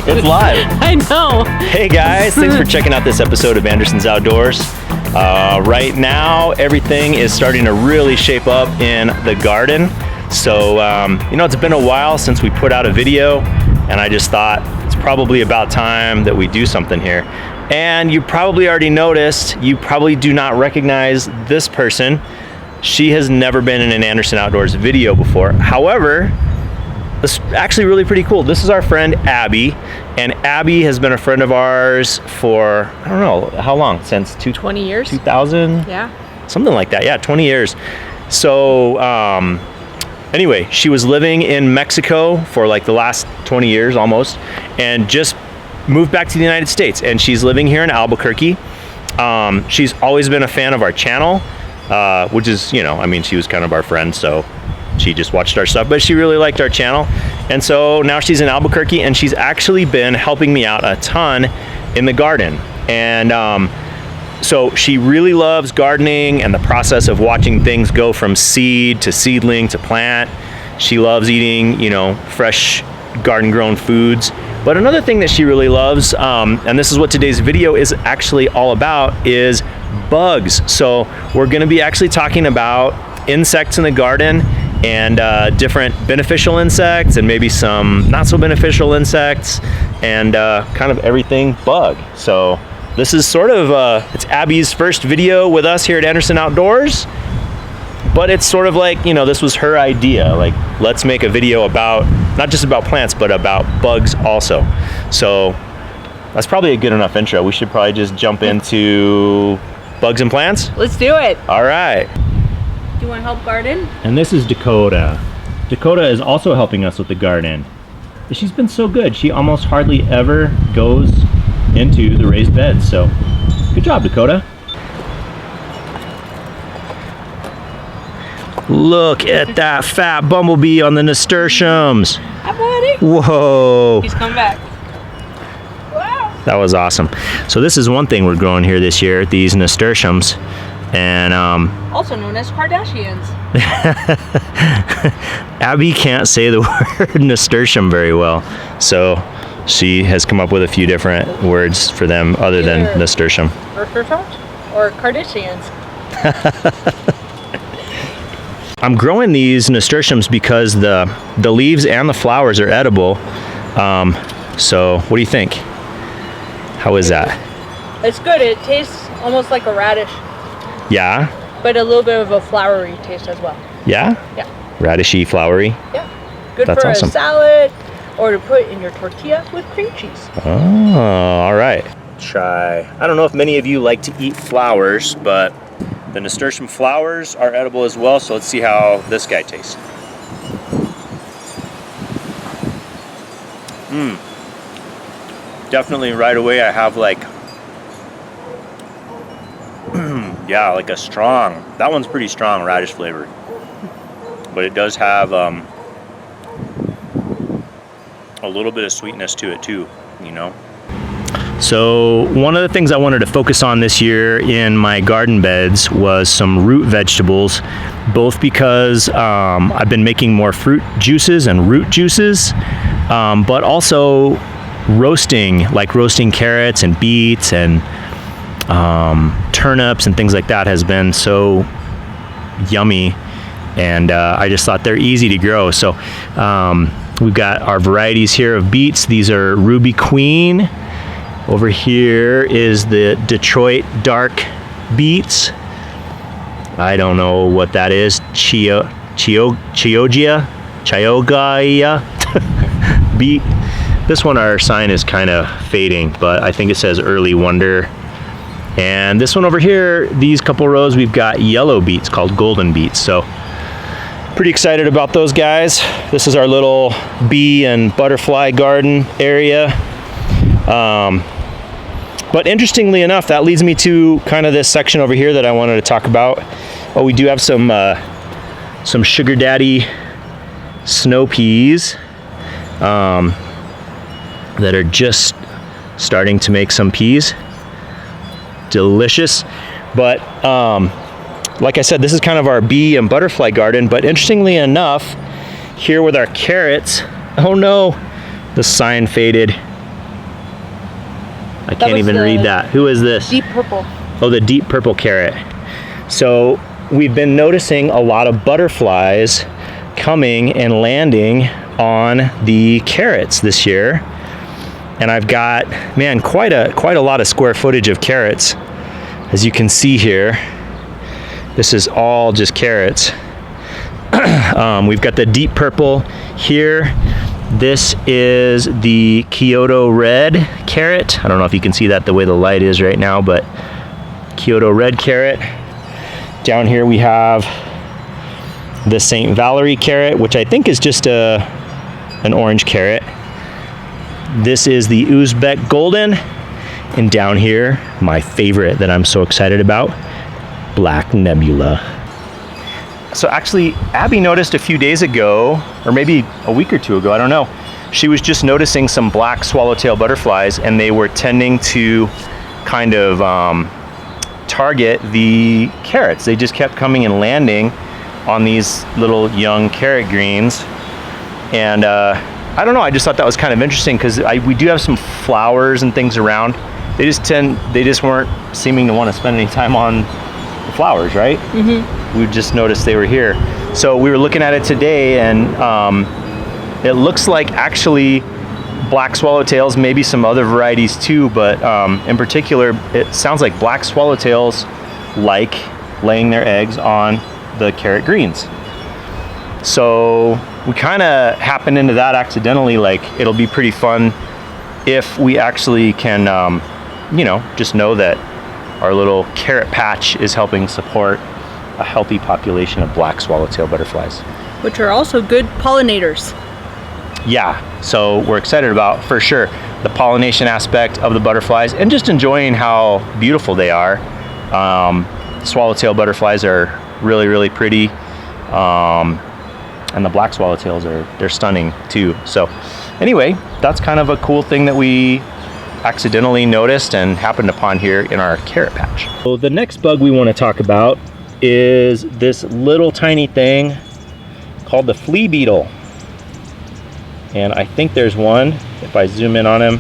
It's live. I know. Hey guys, thanks for checking out this episode of Anderson's Outdoors. Right now, everything is starting to really shape up in the garden. So, it's been a while since we put out a video, and I just thought it's probably about time that we do something here. And you probably already noticed, you probably do not recognize this person. She has never been in an Anderson Outdoors video before. However, it's actually really pretty cool. This is our friend Abbey, and Abbey has been a friend of ours for, I don't know, how long? Since 20 years? 2000? Yeah. Something like that, yeah, 20 years. So, anyway, she was living in Mexico for like the last 20 years almost, and just moved back to the United States, and she's living here in Albuquerque. She's always been a fan of our channel, which is, she was kind of our friend, so she just watched our stuff, but she really liked our channel. And so now she's in Albuquerque, and she's actually been helping me out a ton in the garden. And so she really loves gardening and the process of watching things go from seed to seedling to plant. She loves eating, fresh garden grown foods. But another thing that she really loves, and this is what today's video is actually all about, is bugs. So we're gonna be actually talking about insects in the garden, and different beneficial insects and maybe some not so beneficial insects, and kind of everything bug. So this is sort of, it's Abby's first video with us here at Anderson Outdoors, but it's sort of like, this was her idea, like, let's make a video about, not just about plants, but about bugs also. So that's probably a good enough intro. We should probably just jump into bugs and plants. Let's do it. All right. Do you want to help garden? And this is Dakota. Dakota is also helping us with the garden. She's been so good. She almost hardly ever goes into the raised beds. So good job, Dakota. Look at that fat bumblebee on the nasturtiums. Hi, buddy. Whoa. He's come back. Wow. That was awesome. So this is one thing we're growing here this year, these nasturtiums. And also known as Kardashians. Abbey can't say the word nasturtium very well, so she has come up with a few different words for them other than nasturtium. Or Kardashians. I'm growing these nasturtiums because the leaves and the flowers are edible. So what do you think? How is that? It's good. It tastes almost like a radish. Yeah? But a little bit of a flowery taste as well. Yeah? Yeah. Radishy, flowery? Yeah. Good That's for awesome. a salad or to put in your tortilla with cream cheese. Oh, all right. Try. I don't know if many of you like to eat flowers, but the nasturtium flowers are edible as well, so let's see how this guy tastes. Definitely right away I have like, yeah, like a strong, that one's pretty strong radish flavor. But it does have a little bit of sweetness to it too, So one of the things I wanted to focus on this year in my garden beds was some root vegetables, both because I've been making more fruit juices and root juices, but also roasting carrots and beets and turnips and things like that has been so yummy, and I just thought they're easy to grow. So we've got our varieties here of beets. These are Ruby Queen. Over here is the Detroit dark beets. I don't know what that is. Chioggia beet. This one, our sign is kind of fading, but I think it says Early Wonder. And this one over here, these couple rows, we've got yellow beets called golden beets. So pretty excited about those guys. This is our little bee and butterfly garden area. But interestingly enough, that leads me to kind of this section over here that I wanted to talk about. Oh, we do have some Sugar Daddy snow peas that are just starting to make some peas. Delicious. But like I said, this is kind of our bee and butterfly garden. But interestingly enough, here with our carrots, oh no, The sign faded. I can't even read that. Who is this? Deep purple. Oh, the deep purple carrot. So we've been noticing a lot of butterflies coming and landing on the carrots this year. And I've got, man, quite a lot of square footage of carrots. As you can see here, this is all just carrots. We've got the deep purple here. This is the Kyoto red carrot. I don't know if you can see that the way the light is right now, but Kyoto red carrot. Down here we have the St. Valerie carrot, which I think is just an orange carrot. This is the Uzbek golden. And down here, my favorite that I'm so excited about, Black Nebula. So actually, Abby noticed a few days ago, or maybe a week or two ago, I don't know. She was just noticing some black swallowtail butterflies, and they were tending to kind of target the carrots. They just kept coming and landing on these little young carrot greens. And I don't know, I just thought that was kind of interesting because we do have some flowers and things around. They just weren't seeming to want to spend any time on the flowers, right? Mm-hmm. We just noticed they were here. So we were looking at it today, and it looks like actually black swallowtails, maybe some other varieties too, but in particular, it sounds like black swallowtails like laying their eggs on the carrot greens. So we kind of happened into that accidentally. Like, it'll be pretty fun if we actually can, just know that our little carrot patch is helping support a healthy population of black swallowtail butterflies. Which are also good pollinators. Yeah, so we're excited about, for sure, the pollination aspect of the butterflies and just enjoying how beautiful they are. Swallowtail butterflies are really, really pretty. And the black swallowtails they're stunning too. So anyway, that's kind of a cool thing that we accidentally noticed and happened upon here in our carrot patch. So the next bug we want to talk about is this little tiny thing called the Flea Beetle. And I think there's one. If I zoom in on him,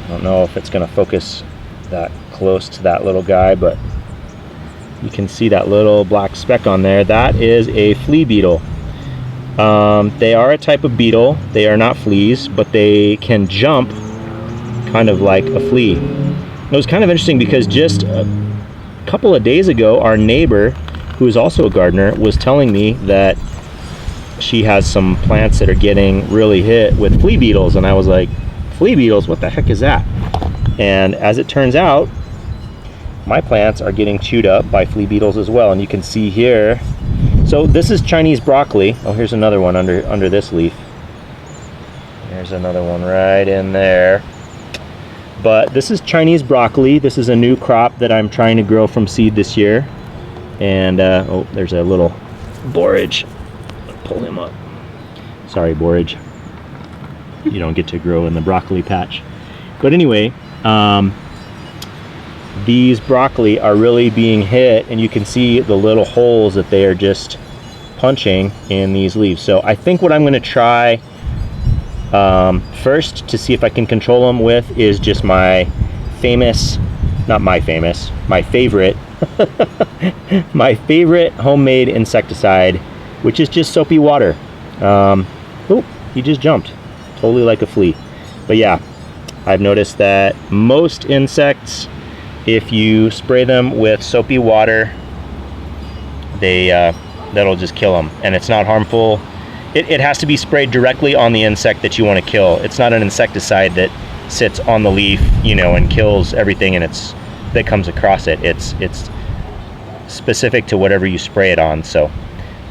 I don't know if it's going to focus that close to that little guy, but you can see that little black speck on there. That is a flea beetle. They are a type of beetle. They are not fleas, but they can jump kind of like a flea. It was kind of interesting because just a couple of days ago, our neighbor, who is also a gardener, was telling me that she has some plants that are getting really hit with flea beetles, and I was like, flea beetles, what the heck is that? And as it turns out, my plants are getting chewed up by flea beetles as well. And you can see here, so this is Chinese broccoli. Oh, here's another one under this leaf. There's another one right in there. But this is Chinese broccoli. This is a new crop that I'm trying to grow from seed this year. And oh, there's a little borage. Pull him up. Sorry, borage. You don't get to grow in the broccoli patch. But anyway, these broccoli are really being hit, and you can see the little holes that they are just punching in these leaves. So I think what I'm going to try first to see if I can control them with is just my favorite my favorite homemade insecticide, which is just soapy water. Oh, he just jumped totally like a flea. But yeah, I've noticed that most insects, if you spray them with soapy water, that'll just kill them, and it's not harmful. It has to be sprayed directly on the insect that you want to kill. It's not an insecticide that sits on the leaf, and kills everything that comes across it. It's specific to whatever you spray it on. So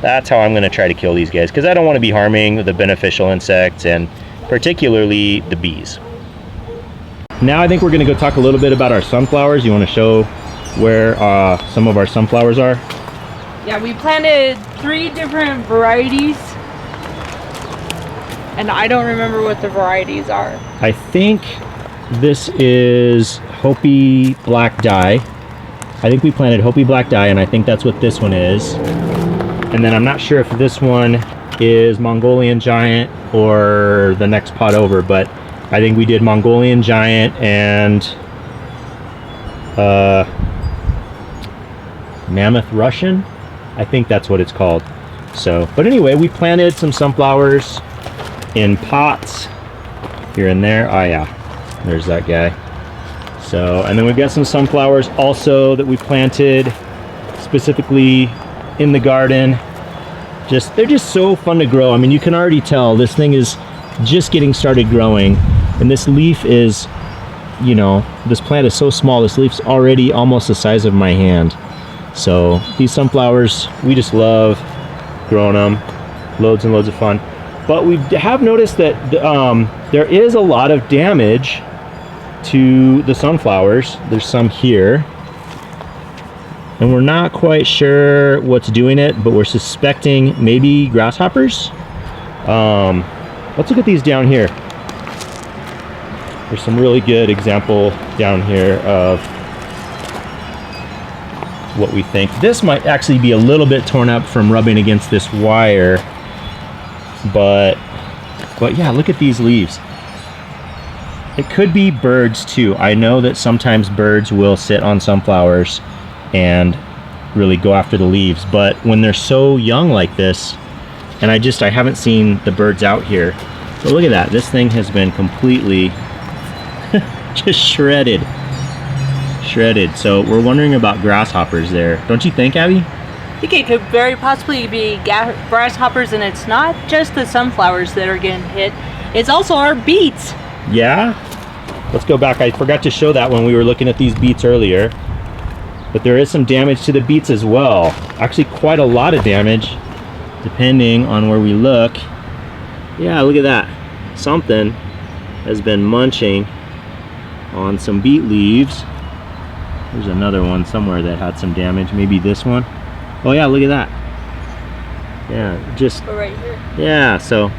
that's how I'm going to try to kill these guys, because I don't want to be harming the beneficial insects, and particularly the bees. Now I think we're going to go talk a little bit about our sunflowers. You want to show where some of our sunflowers are? Yeah, we planted 3 different varieties, and I don't remember what the varieties are. I think this is Hopi Black Dye. I think we planted Hopi Black Dye, and I think that's what this one is. And then I'm not sure if this one is Mongolian Giant or the next pot over, but I think we did Mongolian Giant and Mammoth Russian. I think that's what it's called. So, but anyway, we planted some sunflowers in pots here and there. Oh yeah, there's that guy. So, and then we've got some sunflowers also that we planted specifically in the garden. They're just so fun to grow. I mean, you can already tell this thing is just getting started growing, and this leaf is, you know, this plant is so small, this leaf's already almost the size of my hand. So these sunflowers, we just love growing them. Loads and loads of fun. But we have noticed that there is a lot of damage to the sunflowers. There's some here, and we're not quite sure what's doing it, but we're suspecting maybe grasshoppers. Let's look at these down here. There's some really good example down here of what we think. This might actually be a little bit torn up from rubbing against this wire, but yeah, look at these leaves. It could be birds too. I know that sometimes birds will sit on sunflowers and really go after the leaves, but when they're so young like this, and I haven't seen the birds out here, but look at that. This thing has been completely just shredded. So we're wondering about grasshoppers there. Don't you think, Abby? I think it could very possibly be grasshoppers, and it's not just the sunflowers that are getting hit. It's also our beets. Yeah? Let's go back. I forgot to show that when we were looking at these beets earlier. But there is some damage to the beets as well. Actually, quite a lot of damage, depending on where we look. Yeah, look at that. Something has been munching on some beet leaves. There's another one somewhere that had some damage. Maybe this one. Oh yeah, look at that. Yeah, just right here. Yeah, so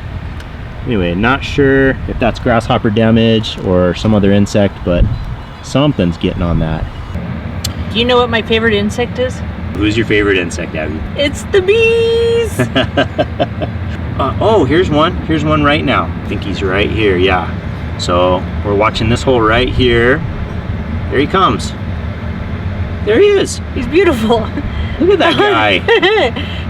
anyway, not sure if that's grasshopper damage or some other insect, but something's getting on that. Do you know what my favorite insect is? Who's your favorite insect, Abby? It's the bees. Oh, here's one. Here's one right now. I think he's right here. Yeah. So we're watching this hole right here. There he comes. There he is. He's beautiful. Look at that guy.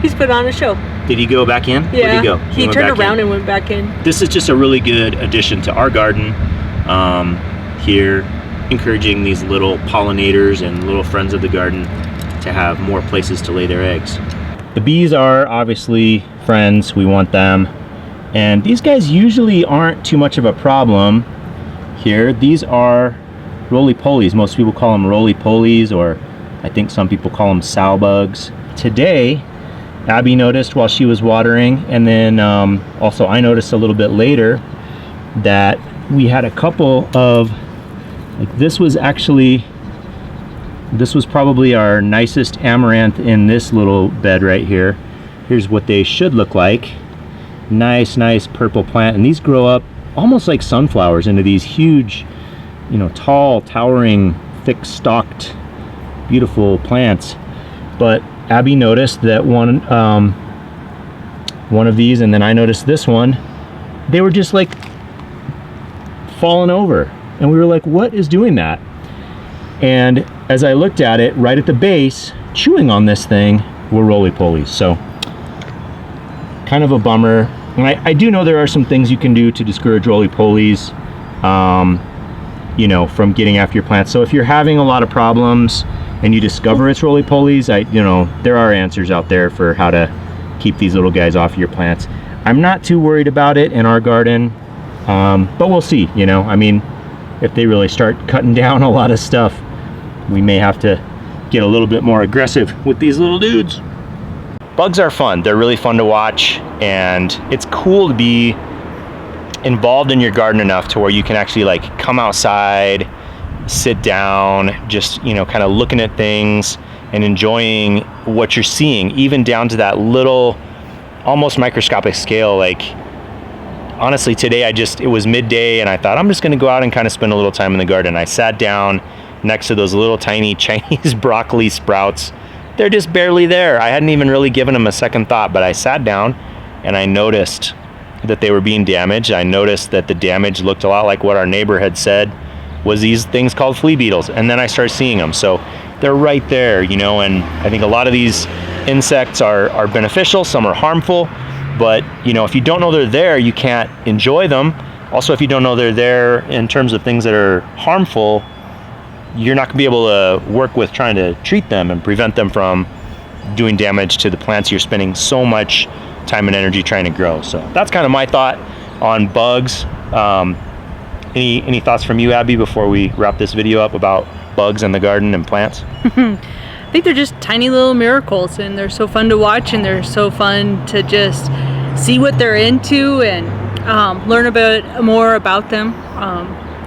He's put on a show. Did he go back in? Yeah. Where'd he go? He turned around and went back in. This is just a really good addition to our garden here, encouraging these little pollinators and little friends of the garden to have more places to lay their eggs. The bees are obviously friends. We want them. And these guys usually aren't too much of a problem here. These are roly-polies. Most people call them roly-polies, or I think some people call them sow bugs. Today, Abby noticed while she was watering, and then also I noticed a little bit later that we had a couple of, like this was probably our nicest amaranth in this little bed right here. Here's what they should look like. Nice purple plant, and these grow up almost like sunflowers into these huge, you know, tall, towering, thick-stalked, beautiful plants. But Abby noticed that one of these, and then I noticed this one, they were just like falling over, and we were like, what is doing that? And as I looked at it, right at the base, chewing on this thing, were roly-polies. So kind of a bummer. And I do know there are some things you can do to discourage roly-polies, you know, from getting after your plants. So if you're having a lot of problems and you discover it's roly-polies, you know, there are answers out there for how to keep these little guys off your plants. I'm not too worried about it in our garden, but we'll see, you know. I mean, if they really start cutting down a lot of stuff, we may have to get a little bit more aggressive with these little dudes. Bugs are fun. They're really fun to watch, and it's cool to be involved in your garden enough to where you can actually like come outside, sit down, just, you know, kind of looking at things and enjoying what you're seeing, even down to that little almost microscopic scale. Like honestly, today it was midday, and I thought I'm just going to go out and kind of spend a little time in the garden. I sat down next to those little tiny Chinese broccoli sprouts. They're just barely there. I hadn't even really given them a second thought, but I sat down and I noticed that they were being damaged. I noticed that the damage looked a lot like what our neighbor had said was these things called flea beetles. And then I started seeing them. So they're right there, you know, and I think a lot of these insects are beneficial, some are harmful, but you know, if you don't know they're there, you can't enjoy them. Also, if you don't know they're there in terms of things that are harmful, you're not gonna be able to work with trying to treat them and prevent them from doing damage to the plants you're spending so much time and energy trying to grow. So that's kind of my thought on bugs. Any thoughts from you, Abby, before we wrap this video up about bugs in the garden and plants? I think they're just tiny little miracles, and they're so fun to watch, and they're so fun to just see what they're into and learn more about them.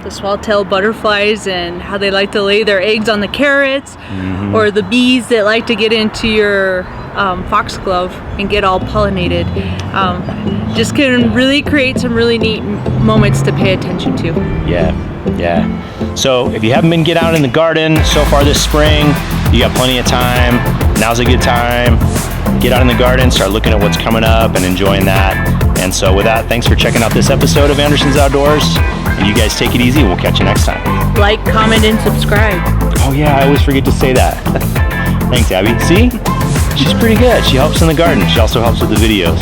The swallowtail butterflies and how they like to lay their eggs on the carrots, or the bees that like to get into your foxglove and get all pollinated. Just can really create some really neat moments to pay attention to. Yeah. So if you haven't been get out in the garden so far this spring, you got plenty of time. Now's a good time. Get out in the garden, start looking at what's coming up and enjoying that. And so with that, thanks for checking out this episode of Anderson's Outdoors. And you guys take it easy. We'll catch you next time. Like, comment, and subscribe. Oh yeah, I always forget to say that. Thanks, Abby. See? She's pretty good. She helps in the garden. She also helps with the videos.